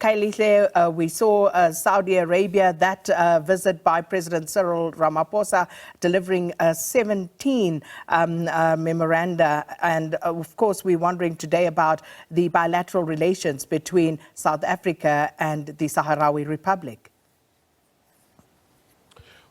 Khayelihle, we saw Saudi Arabia, that visit by President Cyril Ramaphosa, delivering 17 memoranda. And of course, we're wondering today about the bilateral relations between South Africa and the Saharawi Republic.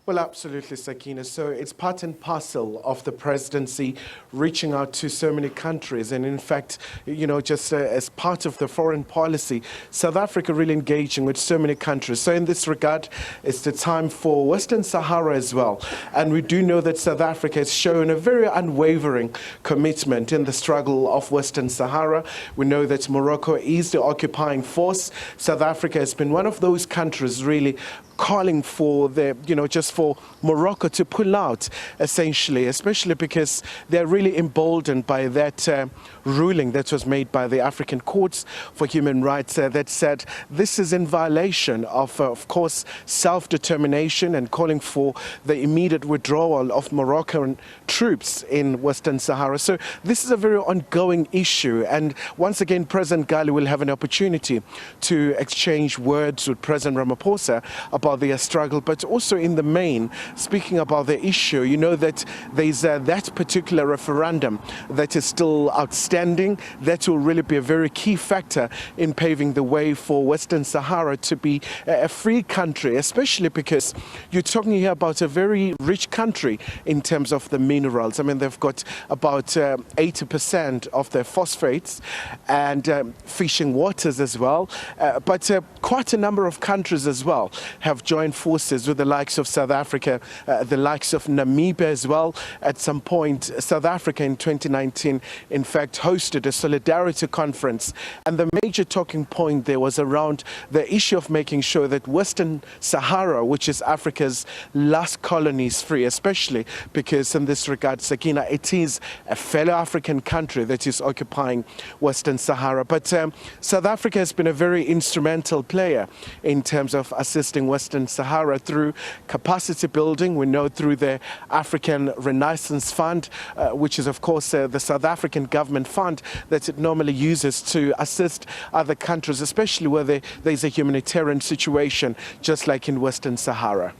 Well, absolutely, Sakina. So it's part and parcel of the presidency reaching out to so many countries. And in fact, just as part of the foreign policy, South Africa really engaging with so many countries. So in this regard, it's the time for Western Sahara as well. And we do know that South Africa has shown a very unwavering commitment in the struggle of Western Sahara. We know that Morocco is the occupying force. South Africa has been one of those countries really calling for just for Morocco to pull out, essentially, especially because they're really emboldened by that ruling that was made by the African Courts for Human Rights that said this is in violation of course, self-determination and calling for the immediate withdrawal of Moroccan troops in Western Sahara. So this is a very ongoing issue. And once again, President Ghali will have an opportunity to exchange words with President Ramaphosa about their struggle, but also in the main, speaking about the issue, you know that there's that particular referendum that is still outstanding. That will really be a very key factor in paving the way for Western Sahara to be a free country, especially because you're talking here about a very rich country in terms of the minerals. I mean, they've got about 80% of their phosphates and fishing waters as well, but quite a number of countries as well have joined forces with the likes of South Africa, the likes of Namibia as well. At some point, South Africa in 2019, in fact, hosted a solidarity conference. And the major talking point there was around the issue of making sure that Western Sahara, which is Africa's last colony, is free, especially because in this regard, Sakina, it is a fellow African country that is occupying Western Sahara. But South Africa has been a very instrumental player in terms of assisting Western Sahara through capacity building. We know through the African Renaissance Fund, which is of course the South African government fund that it normally uses to assist other countries, especially where there's a humanitarian situation, just like in Western Sahara.